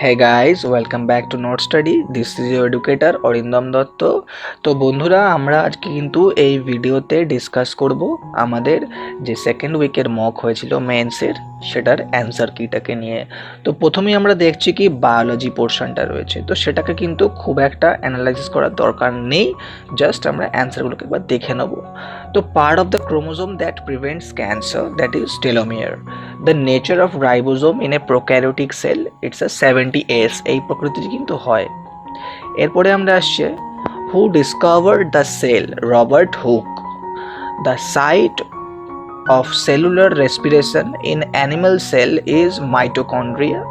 Hey guys, welcome back to Notestudy. This is your educator Arindam Dutta. তো বন্ধুরা, আমরা আজকে কিন্তু এই ভিডিওতে ডিসকাস করব আমাদের যে সেকেন্ড উইকের মক হয়েছিল মেন্সের, সেটার অ্যান্সার কিটাকে নিয়ে। তো প্রথমেই আমরা দেখছি কি বায়োলজি পোর্শনটা রয়েছে, তো সেটাকে কিন্তু খুব একটা অ্যানালাইসিস করার দরকার নেই, জাস্ট আমরা অ্যান্সারগুলোকে একবার দেখে নেব। তো part of the chromosome that prevents cancer, that is telomere. The nature of ribosome in a prokaryotic cell, it's a 70S, এই প্রকৃতির কিন্তু হয়। এরপরে আমরা আসছে who discovered the cell, Robert Hooke. The site of cellular respiration in animal cell is mitochondria.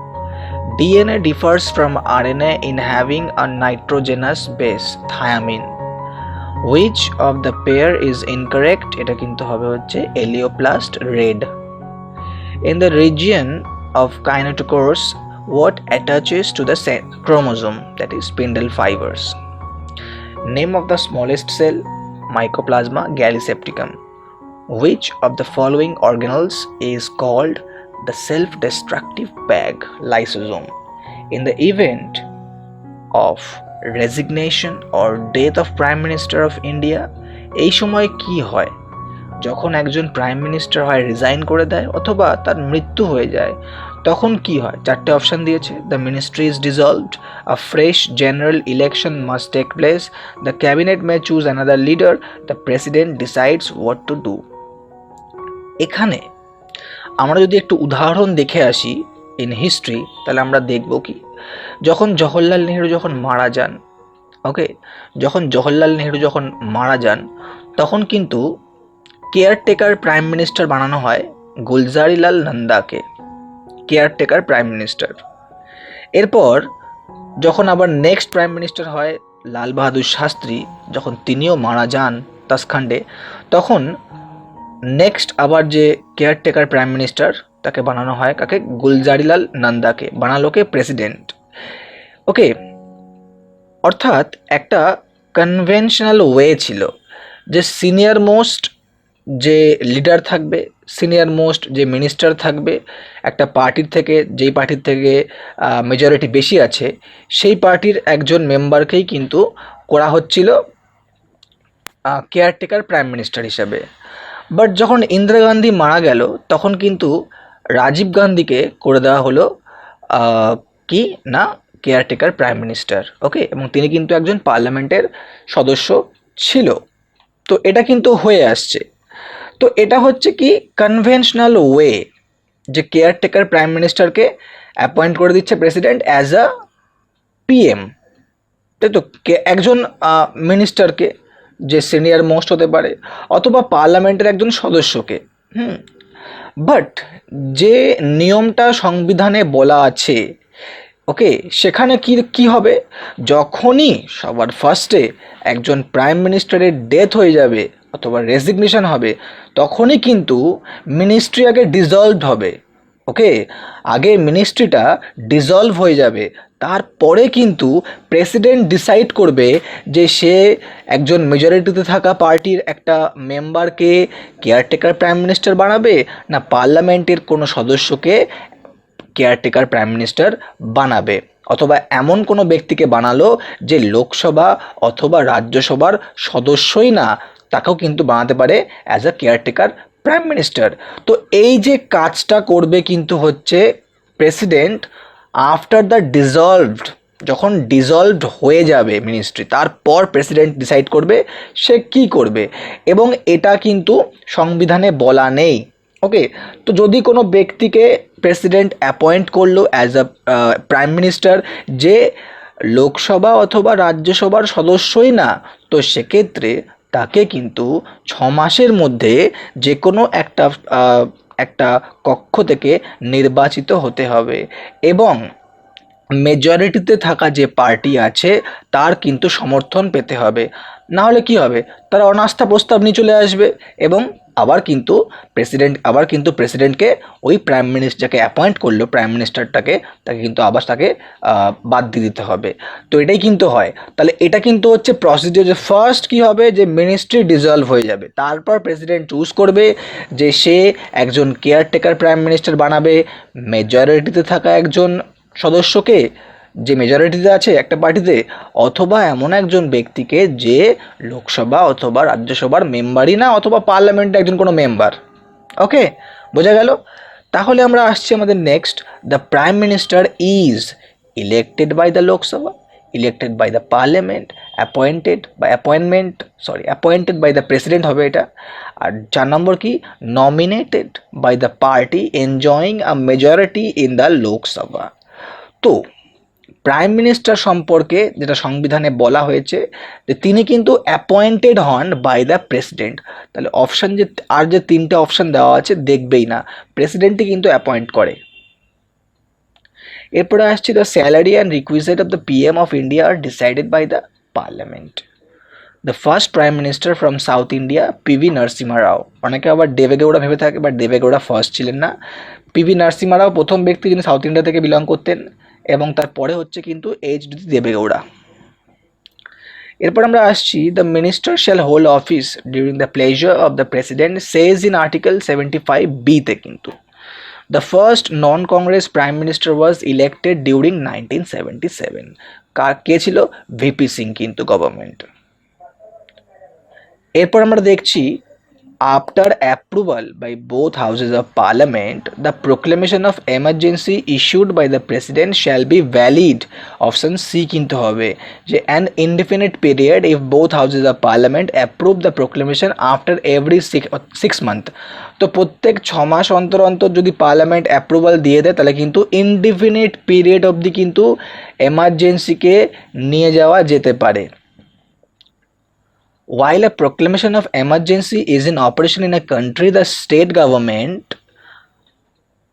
DNA differs from RNA in having a nitrogenous base, thiamine. Which of the pair is incorrect? এটা কিন্তু হবে হচ্ছে Elioplast red. In the region of kinetochores, what attaches to the chromosome, that is spindle fibers? Name of the smallest cell, Mycoplasma gallisepticum. Which of the following organelles is called the self-destructive bag, lysosome? In the event of resignation or death of Prime Minister of India, এই সময় কি হয়? যখন একজন prime minister হয়, resign করে দেয় অথবা তার মৃত্যু হয়ে যায়, তখন কি হয়? চারটে অপশন দিয়েছে। The ministry is dissolved, a fresh general election must take place, the cabinet may choose another leader, the president decides what to do. এখানে আমরা যদি একটু উদাহরণ দেখে আসি ইন হিস্ট্রি, তাহলে আমরা দেখব কি, যখন জওহরলাল নেহরু যখন মারা যান, ওকে, যখন জওহরলাল নেহরু যখন মারা যান, তখন কিন্তু কেয়ারটেকার প্রাইম মিনিস্টার বানানো হয় গুলজারিলাল নন্দাকে, কেয়ারটেকার প্রাইম মিনিস্টার। এরপর যখন আবার নেক্সট প্রাইম মিনিস্টার হয় লাল বাহাদুর শাস্ত্রী, যখন তিনিও মারা যান তাসখান্ডে, তখন নেক্সট আবার যে কেয়ারটেকার প্রাইম মিনিস্টার, তাকে বানানো হয় কাকে? গুলজারিলাল নন্দাকে, বানালোকে প্রেসিডেন্ট। ওকে, অর্থাৎ একটা কনভেনশনাল ওয়ে ছিল যে সিনিয়র মোস্ট যে লিডার থাকবে, সিনিয়র মোস্ট যে মিনিস্টার থাকবে, একটা পার্টির থেকে, যেই পার্টির থেকে মেজরিটি বেশি আছে, সেই পার্টির একজন মেম্বারকেই কিন্তু করা হচ্ছিল কেয়ারটেকার প্রাইম মিনিস্টার হিসাবে। বাট যখন ইন্দিরা গান্ধী মারা গেল, তখন কিন্তু রাজীব গান্ধীকে করে দেওয়া হলো কি না, কেয়ারটেকার প্রাইম মিনিস্টার। ওকে, এবং তিনি কিন্তু একজন পার্লামেন্টের সদস্য ছিল। তো এটা কিন্তু হয়ে আসছে। তো এটা হচ্ছে কি কনভেনশনাল ওয়ে, যে কেয়ারটেকার প্রাইম মিনিস্টারকে অ্যাপয়েন্ট করে দিচ্ছে প্রেসিডেন্ট অ্যাজ আ পিএম, তাই তো, একজন মিনিস্টারকে, যে সিনিয়র মোস্ট হতে পারে, অথবা পার্লামেন্টের একজন সদস্যকে। বাট যে নিয়মটা সংবিধানে বলা আছে, ওকে, সেখানে কি কি হবে, যখনই সবার ফার্স্টে একজন প্রাইম মিনিস্টারের ডেথ হয়ে যাবে অথবা রেজিগনেশন হবে, তখনই কিন্তু মিনিস্ট্রি আগে ডিসলভড হবে। ওকে, আগে মিনিস্ট্রিটা ডিসলভ হয়ে যাবে, তারপরে কিন্তু প্রেসিডেন্ট ডিসাইড করবে যে সে একজন মেজরিটিতে থাকা পার্টির একটা মেম্বারকে কেয়ারটেকার প্রাইম মিনিস্টার বানাবে, না পার্লামেন্টের কোনো সদস্যকে কেয়ারটেকার প্রাইম মিনিস্টার বানাবে, অথবা এমন কোনো ব্যক্তিকে বানালো যে লোকসভা অথবা রাজ্যসভার সদস্যই না, তাকেও কিন্তু বানাতে পারে as a caretaker prime minister. তো এই যে কাজটা করবে কিন্তু হচ্ছে প্রেসিডেন্ট আফটার দ্য ডিসলভড, যখন ডিসলভড হয়ে যাবে মিনিস্ট্রি, তারপর প্রেসিডেন্ট ডিসাইড করবে সে কি করবে, এবং এটা কিন্তু সংবিধানে বলা নেই। ওকে, তো যদি কোনো ব্যক্তিকে প্রেসিডেন্ট অ্যাপয়েন্ট করলো অ্যাজ আ প্রাইম মিনিস্টার, যে লোকসভা অথবা রাজ্যসভার সদস্যই না, তো সেক্ষেত্রে তাকে কিন্তু 6 মাসের মধ্যে যে কোনো একটা কক্ষ থেকে নির্বাচিত হতে হবে, এবং মেজরিটিতে থাকা যে পার্টি আছে তার কিন্তু সমর্থন পেতে হবে। না হলে কি হবে, তারা অনাস্থা প্রস্তাব নিয়ে চলে আসবে, এবং আবার কিন্তু প্রেসিডেন্টকে ওই প্রাইম মিনিস্টার যাকে অ্যাপয়েন্ট করলো, প্রাইম মিনিস্টারটাকে, তাকে কিন্তু আবার তাকে বাদ দিয়ে দিতে হবে। তো এটাই কিন্তু হয়। তাহলে এটা কিন্তু হচ্ছে প্রসিডিওর, যে ফার্স্ট কী হবে, যে মিনিস্ট্রি ডিসলভ হয়ে যাবে, তারপর প্রেসিডেন্ট চুজ করবে যে সে একজন কেয়ারটেকার প্রাইম মিনিস্টার বানাবে, মেজরিটিতে থাকা একজন সদস্যকে, যে মেজরিটিতে আছে একটা পার্টিতে, অথবা এমন একজন ব্যক্তিকে যে লোকসভা অথবা রাজ্যসভার মেম্বারই না, অথবা পার্লামেন্টের একজন কোনো মেম্বার। ওকে, বোঝা গেল? তাহলে আমরা আসছি আমাদের next. The prime minister is elected by the Lok Sabha, elected by the parliament, appointed by the president হবে এটা। আর 4 নম্বর কি, nominated by the party enjoying a majority in the Lok Sabha. তো প্রাইম মিনিস্টার সম্পর্কে যেটা সংবিধানে বলা হয়েছে যে তিনি কিন্তু অ্যাপয়েন্টেড হন বাই দ্য প্রেসিডেন্ট। তাহলে অপশান যে আর যে 3টে অপশান দেওয়া আছে দেখবেই না, প্রেসিডেন্টই কিন্তু অ্যাপয়েন্ট করে। এরপরে আসছি, the salary and perquisite of the PM of India are decided by the parliament. The first prime minister from south India PV Narasimha Rao. অনেকে আবার দেবেগৌড়া ভেবে থাকে, বাট দেবেগৌড়া ফার্স্ট ছিলেন না। পিভি নরসিমহা রাও প্রথম ব্যক্তি যিনি সাউথ ইন্ডিয়া থেকে বিলং করতেন, এবং তারপরে হচ্ছে কিন্তু এইচ.ডি. দেবেগৌড়া। এরপর আমরা আসছি, the minister shall hold office during the pleasure of the president says in article 75B-তে কিন্তু। The first non Congress prime minister was elected during 1977। কে ছিল? ভিপি সিং কিন্তু গভর্নমেন্ট। এরপর আমরা দেখছি, after approval by both houses of parliament the proclamation of emergency issued by the president shall be valid. Option C কিন্তু হবে, যে an indefinite period if both houses of parliament approve the proclamation after every 6 month. তো প্রত্যেক 6 মাস অন্তর অন্তর যদি parliament approval দিয়ে দেয় তাহলে কিন্তু ইনডিফিনিট পিরিয়ড অবধি কিন্তু এমার্জেন্সিকে নিয়ে যাওয়া যেতে পারে। While a proclamation of emergency is in operation in a country, the state government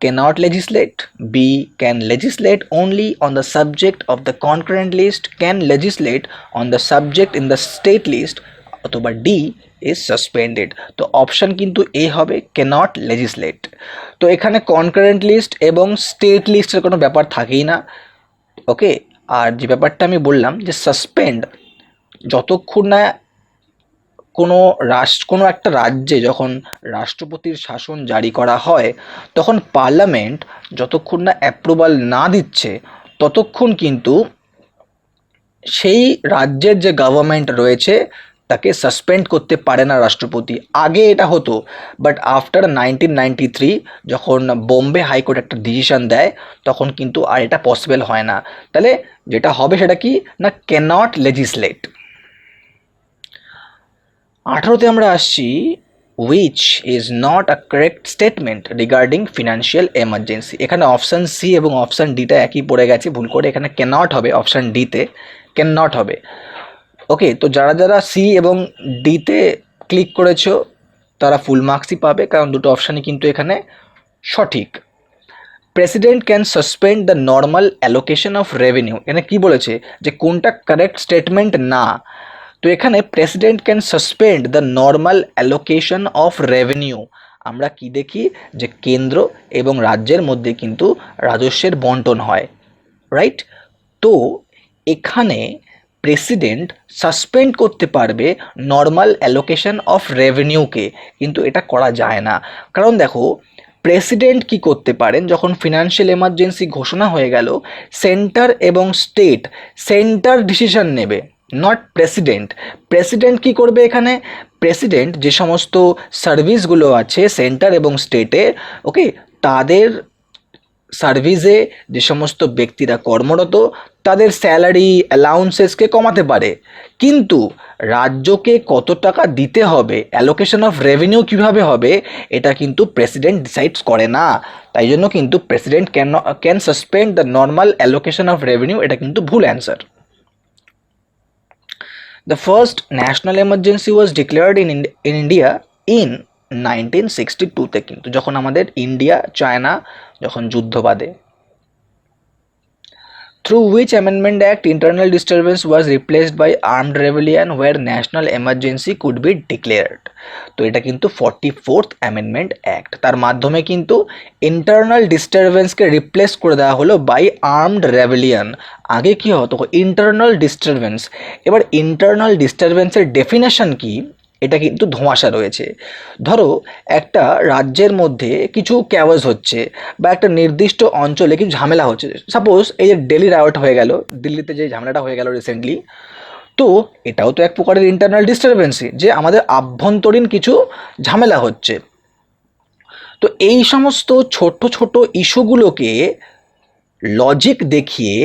cannot legislate. B. Can legislate only on the subject of the concurrent list, can legislate on the subject in the state list, অথবা D is suspended. তো option কিন্তু এ হবে, cannot legislate। তো এখানে concurrent list এবং state লিস্টের কোনো ব্যাপার থাকেই না। ওকে, আর যে ব্যাপারটা আমি বললাম যে সাসপেন্ড, যতক্ষণ না কোনো একটা রাজ্যে যখন রাষ্ট্রপতির শাসন জারি করা হয়, তখন পার্লামেন্ট যতক্ষণ না অ্যাপ্রুভাল না দিচ্ছে ততক্ষণ কিন্তু সেই রাজ্যের যে গভর্নমেন্ট রয়েছে তাকে সাসপেন্ড করতে পারে না রাষ্ট্রপতি। আগে এটা হতো, বাট আফটার 1993 যখন বোম্বে হাইকোর্ট একটা ডিসিশন দেয় তখন কিন্তু আর এটা পসিবল হয় না। তাহলে যেটা হবে সেটা কি না, ক্যানট লেজিসলেট। 18তে আমরা আসছি, which is not a correct statement regarding financial emergency. এখানে অপশান সি এবং অপশান ডিটা একই পড়ে গেছে ভুল করে, এখানে ক্যানট হবে, অপশান ডিতে ক্যানট হবে। ওকে, তো যারা যারা সি এবং ডিতে ক্লিক করেছো তারা ফুল মার্কসই পাবে, কারণ দুটো অপশানই কিন্তু এখানে সঠিক। President can suspend the normal allocation of revenue. এখানে কি বলেছে যে কোনটা কারেক্ট স্টেটমেন্ট না, তো এখানে president can suspend the normal allocation of revenue. আমরা কি দেখি যে কেন্দ্র এবং রাজ্যের মধ্যে কিন্তু রাজস্বের বন্টন হয়, রাইট? তো এখানে প্রেসিডেন্ট সাসপেন্ড করতে পারবে নর্মাল অ্যালোকেশন অফ রেভিনিউকে, কিন্তু এটা করা যায় না। কারণ দেখো, প্রেসিডেন্ট কি করতে পারেন, যখন ফিনান্সিয়াল এমার্জেন্সি ঘোষণা হয়ে গেল, সেন্টার এবং স্টেট, সেন্টার ডিসিশন নেবে, নট প্রেসিডেন্ট। প্রেসিডেন্ট কি করবে এখানে, প্রেসিডেন্ট যে সমস্ত সার্ভিসগুলো আছে সেন্টার এবং স্টেটে, ওকে, তাদের সার্ভিসে যে সমস্ত ব্যক্তিরা কর্মরত তাদের স্যালারি অ্যালাউন্সেসকে কমাতে পারে, কিন্তু রাজ্যকে কত টাকা দিতে হবে, অ্যালোকেশন অফ রেভিনিউ কিভাবে হবে, এটা কিন্তু প্রেসিডেন্ট ডিসাইডস করে না। তাই জন্য কিন্তু president can suspend the normal allocation of revenue, এটা কিন্তু ভুল answer. The first national emergency was declared in India in 1962-তে, কিন্তু যখন আমাদের ইন্ডিয়া চায়না যখন যুদ্ধ বাধে। Through which amendment act internal disturbance was replaced by armed rebellion where national emergency could be declared? তো এটা কিন্তু 44th অ্যামেন্ডমেন্ট অ্যাক্ট, তার মাধ্যমে কিন্তু ইন্টারনাল ডিস্টারবেন্সকে রিপ্লেস করে দেওয়া হলো বাই আর্মড রেবেলিয়ন। আগে কি হতো, ইন্টারনাল ডিস্টারবেন্স। এবার ইন্টারনাল ডিস্টারবেন্সের ডেফিনেশন কি, এটা কিন্তু ধোঁয়াশা রয়েছে। ধরো একটা রাজ্যের মধ্যে কিছু ক্যাওয়াস হচ্ছে বা একটা নির্দিষ্ট অঞ্চলে কিছু ঝামেলা হচ্ছে, সাপোজ এই যে দিল্লি রায়ট হয়ে গেল, দিল্লিতে যে ঝামেলাটা হয়ে গেল রিসেন্টলি, তো এটাও তো এক প্রকারের ইন্টারনাল ডিস্টারবেন্সই, যে আমাদের আভ্যন্তরীণ কিছু ঝামেলা হচ্ছে। তো এই সমস্ত ছোট ছোট ইস্যুগুলোকে লজিক দেখিয়ে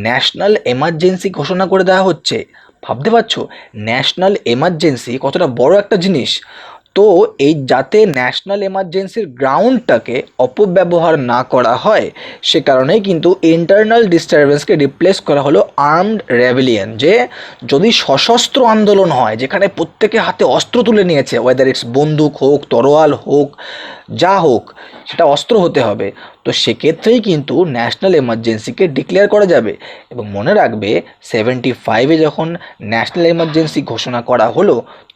ন্যাশনাল এমার্জেন্সি ঘোষণা করে দেওয়া হচ্ছে। ভাবতে পারছো ন্যাশনাল এমার্জেন্সি কতটা বড় একটা জিনিস। তো এই যাতে ন্যাশনাল এমার্জেন্সির গ্রাউন্ডটাকে অপব্যবহার না করা হয়, সে কারণেই কিন্তু ইন্টারনাল ডিস্টারবেন্সকে রিপ্লেস করা হলো আর্মড রেভিলিয়ন। যে যদি সশস্ত্র আন্দোলন হয় যেখানে প্রত্যেকে হাতে অস্ত্র তুলে নিয়েছে, ওয়েদার ইটস বন্দুক হোক, তরোয়াল হোক, যা হোক, সেটা অস্ত্র হতে হবে, তো সেক্ষেত্রেই কিন্তু ন্যাশনাল এমার্জেন্সিকে ডিক্লেয়ার করা যাবে। এবং মনে রাখবে 75-এ যখন ন্যাশনাল এমার্জেন্সি ঘোষণা করা হলো,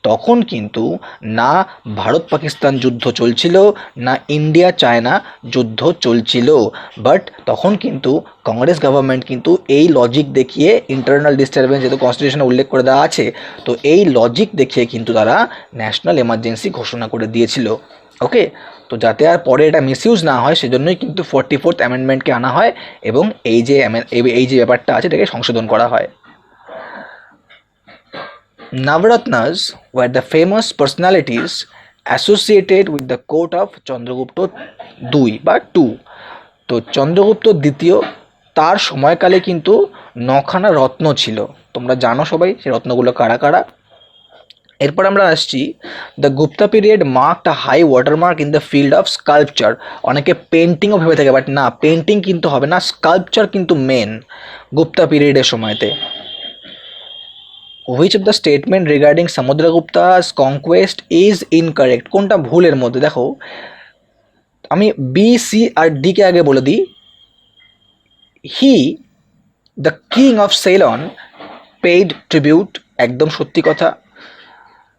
তখন কিন্তু না ভারত পাকিস্তান যুদ্ধ চলছিল, না ইন্ডিয়া চায়না যুদ্ধ চলছিল, বাট তখন কিন্তু কংগ্রেস গভর্নমেন্ট কিন্তু এই লজিক দেখিয়ে, ইন্টারনাল ডিস্টারবেন্স যেহেতু কনস্টিটিউশনে উল্লেখ করে দেওয়া আছে, তো এই লজিক দেখিয়ে কিন্তু তারা ন্যাশনাল এমার্জেন্সি ঘোষণা করে দিয়েছিল। ওকে, তো যাতে আর পরে এটা মিসইউজ না হয় সেজন্যই কিন্তু 44th অ্যামেন্ডমেন্টকে আনা হয় এবং এই যে ব্যাপারটা আছে এটাকে সংশোধন করা হয়। Navaratnas were the famous personalities associated with the court of Chandragupta দুই বা টু। তো চন্দ্রগুপ্ত দ্বিতীয়, তার সময়কালে কিন্তু 9খানা রত্ন ছিল। তোমরা জানো সবাই সেই রত্নগুলো কারা কারা। এরপর আমরা আসছি, the Gupta period marked a high watermark in the field of sculpture. অনেকে পেন্টিংও ভেবে থাকে, বাট না, পেন্টিং কিন্তু হবে না, স্কাল্পচার কিন্তু মেন গুপ্তা পিরিয়ডের সময়তে। Which of the statement regarding Samudragupta's conquest is incorrect? কোনটা ভুলের মধ্যে? দেখো আমি বি, সি আর ডি কে আগে বলে দিই। He the king of Ceylon paid tribute, একদম সত্যি কথা।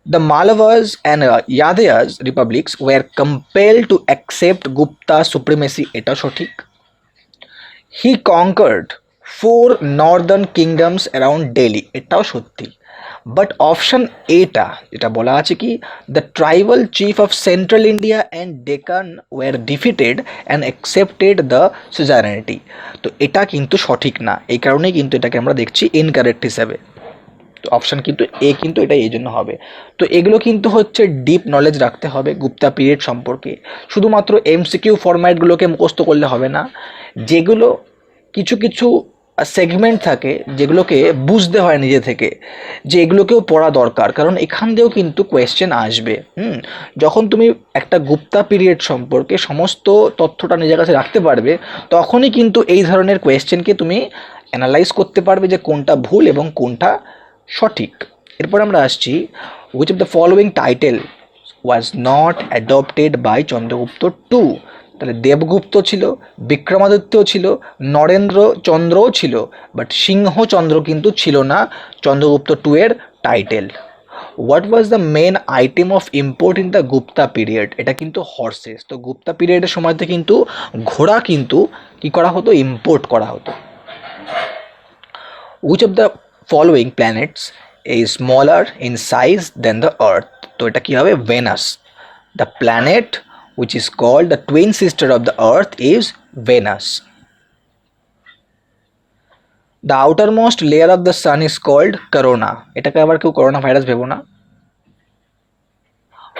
The Malavas and Yadayas republics were compelled to accept Gupta supremacy, এটা সঠিক। He conquered 4 northern kingdoms around Delhi, এটাও সত্যি। বাট অপশন এটা যেটা বলা আছে কি, the tribal chief of central India and Deccan were defeated and accepted the suzerainty, তো এটা কিন্তু সঠিক না, এই কারণেই কিন্তু এটাকে আমরা দেখছি ইনকারেক্ট হিসাবে। তো অপশান কিন্তু এ কিন্তু এটা এই জন্য হবে। তো এগুলো কিন্তু হচ্ছে ডিপ নলেজ রাখতে হবে গুপ্তা পিরিয়ড সম্পর্কে, শুধুমাত্র এমসিকিউ ফরম্যাটগুলোকে মুখস্থ করলে হবে না, যেগুলো কিছু কিছু সেগমেন্ট থাকে যেগুলোকে বুঝতে হয় নিজে থেকে, যে এগুলোকেও পড়া দরকার, কারণ এখান দিয়েও কিন্তু কোয়েশ্চেন আসবে। যখন তুমি একটা গুপ্তা পিরিয়ড সম্পর্কে সমস্ত তথ্যটা নিজের কাছে রাখতে পারবে, তখনই কিন্তু এই ধরনের কোয়েশ্চেনকে তুমি অ্যানালাইজ করতে পারবে যে কোনটা ভুল এবং কোনটা সঠিক। এরপর আমরা আসছি, which of the following title was not adopted by Chandragupta two? তাহলে দেবগুপ্ত ছিল, বিক্রমাদিত্য ছিল, নরেন্দ্র চন্দ্রও ছিল, বাট সিংহচন্দ্র কিন্তু ছিল না চন্দ্রগুপ্ত টু এর title. What was the main item of import in the Gupta period? এটা কিন্তু হর্সেস। তো গুপ্তা পিরিয়ডের সময়তে কিন্তু ঘোড়া কিন্তু কি করা হতো, ইম্পোর্ট করা হতো। Which of the following planets is smaller in size than the Earth? তো এটা কি হবে, venous. The planet which is called the twin sister of the Earth is Venus. The outermost layer of the sun is called corona, এটাকে আবার কেউ corona virus ভেবো না।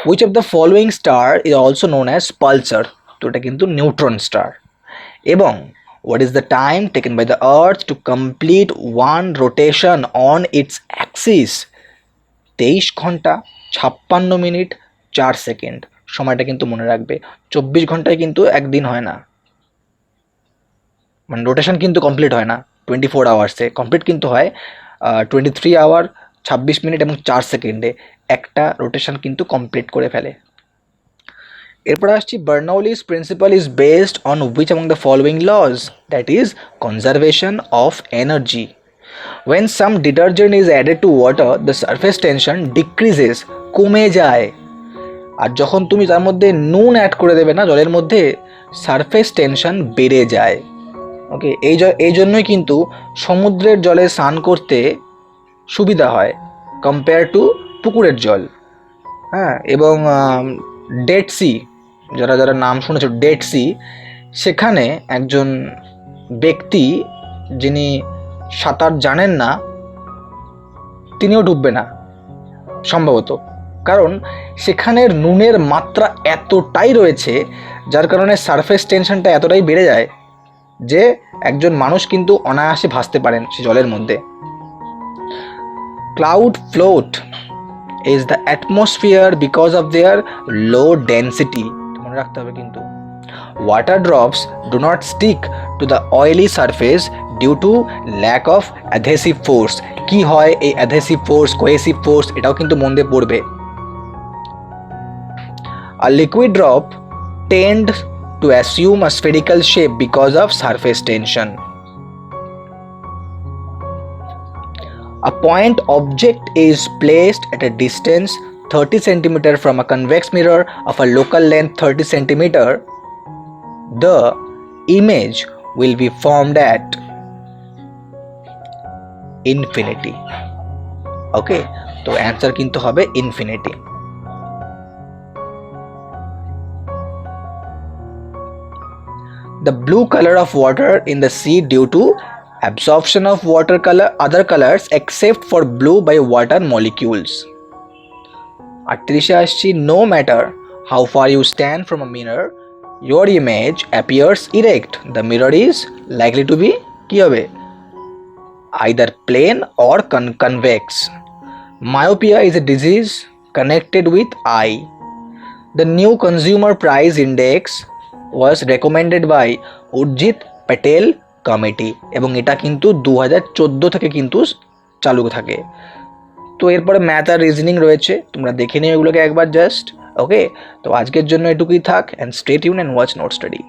Which of the following star is also known as pulsar? তো এটা কিন্তু neutron star. এবং what is the time taken by the earth to complete one rotation on its axis? 23 ঘন্টা 56 মিনিট 4 সেকেন্ড। সময়টা কিন্তু মনে রাখবে, 24 ঘন্টায় কিন্তু একদিন হয় না, মানে রোটেশন কিন্তু কমপ্লিট হয় না 24 আওয়ার্সে, কমপ্লিট কিন্তু হয় 23 আওয়ার 26 মিনিট এবং 4 সেকেন্ডে একটা রোটেশন কিন্তু কমপ্লিট করে ফেলে। এরপর আসছি, Bernoulli's principle is based on which among the following laws? That is conservation of energy. When some detergent is added to water the surface tension decreases, কমে যায়। আর যখন তুমি তার মধ্যে নুন অ্যাড করে দেবে না জলের মধ্যে, সারফেস টেনশন বেড়ে যায়। ওকে, এই জন্যই কিন্তু সমুদ্রের জলে স্নান করতে সুবিধা হয় কম্পেয়ার টু পুকুরের জল। হ্যাঁ, এবং ডেড সি, যারা যারা নাম শুনেছ ডেড সি, সেখানে একজন ব্যক্তি যিনি সাঁতার জানেন না তিনিও ডুববে না সম্ভবত, কারণ সেখানের নুনের মাত্রা এতটাই রয়েছে যার কারণে সারফেস টেনশনটা এতটাই বেড়ে যায় যে একজন মানুষ কিন্তু অনায়াসে ভাসতে পারেন সে জলের মধ্যে। Cloud float is the atmosphere because of their low density, মনে রাখতে হবে কিন্তু। Water drops do not stick to the oily surface due to lack of adhesive force। কি হয় এই adhesive force, cohesive force, এটাও কিন্তু মন দিয়ে পড়বে। A liquid drop tends to assume a spherical shape because of surface tension। A point object is placed at a distance 30 cm from a convex mirror of a local length 30 cm. The image will be formed at infinity। Okay, তো answer কিন্তু হবে infinity। The blue color of water in the sea due to absorption of water color other colors except for blue by water molecules। 38 আসছি, no matter how far you stand from a mirror your image appears erect, the mirror is likely to be কি হবে either plane or convex। myopia is a disease connected with eye। the new consumer price index was recommended by Urjit Patel committee, এবং এটা কিন্তু 2014 থেকে কিন্তু চালু থাকে। তো এরপরে ম্যাথ আর রিজনিং রয়েছে, তোমরা দেখে নিও এগুলোকে একবার জাস্ট। ওকে, তো আজকের জন্য এটুকুই থাক, and stay tune and watch note study.